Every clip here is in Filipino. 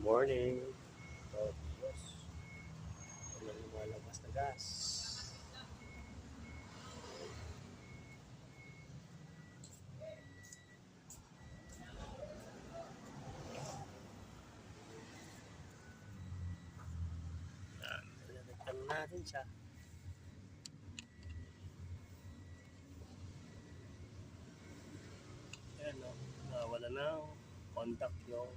Morning. Oh, Diyos. Walang lumalabas na gas. Nalagtan natin siya. Ayan o. Wala na contact yung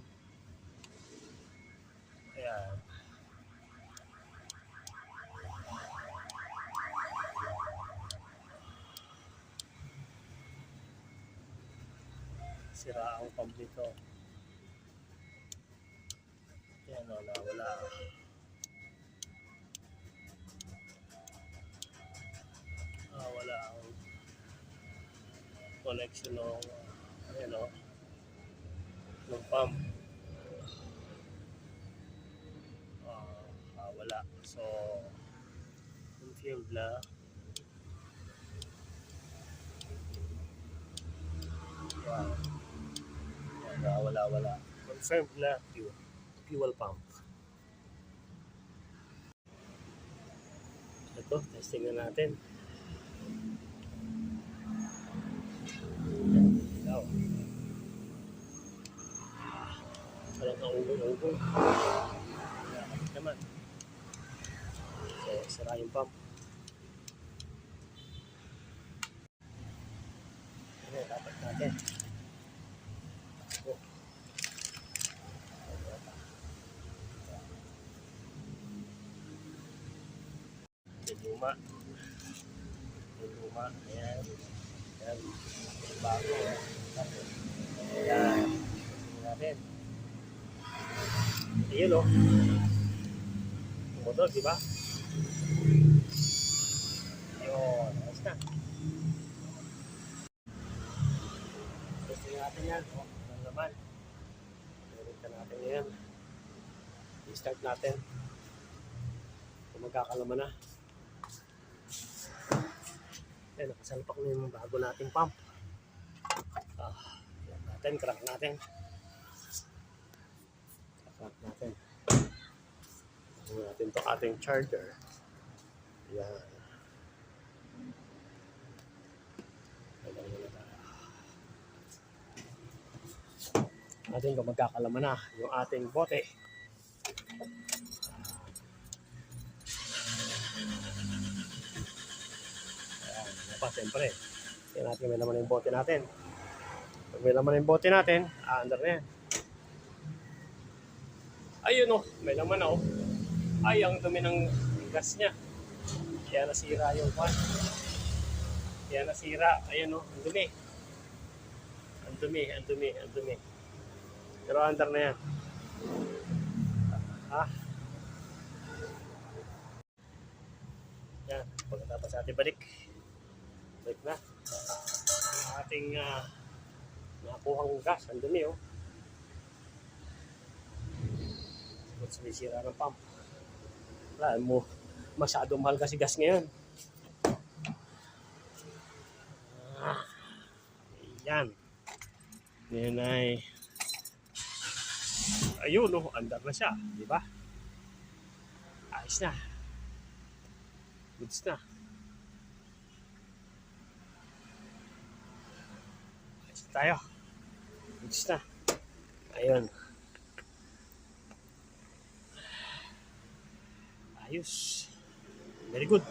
ayan. Sira ang pump nito. Ayan o, nawala. Wala ang connection ng ayan o, ng pump. Wala. So, confirmed na. Wala. Confirmed na fuel pump. Ito, testing na natin. Ikaw. Walang kaugong-ugong. Kapit naman. So, sira yung pump. Ano, dapat natin. Yung luma. Ayan. Bago. Ayan. Tingnan natin. Ayun o. Yung motor, diba? Ayun. Ayos na. Testing natin yan. Ang laman. Meron natin yan. I-start natin. Kung magkakalaman na. Ayan, nakasalpak na yung bago nating pump. Crank natin. Crank natin. Crank natin ito ating charger. Ayan. Natin kung magkakalaman na yung ating bote. Siyempre, tingnan natin may laman yung bote natin. Pag may laman yung bote natin, under na yan. Ayun o, may laman na o. Ay, ang dumi ng gas niya. Kaya nasira yung pan. Kaya nasira. Ayun o, ang dumi. Ang dumi. Pero under na yan. Yan, pagkatapos natin balik na ating nakuhang gas. Ang dumi o. Sumisira ng pump. Wala mo, masyado mahal kasi gas ngayon. Yan. Ngayon ay ayun o, under na siya, di ba? Ayos na. Goods na. Ayos na tayo. Goods na. Ayun. Ayos. Very good.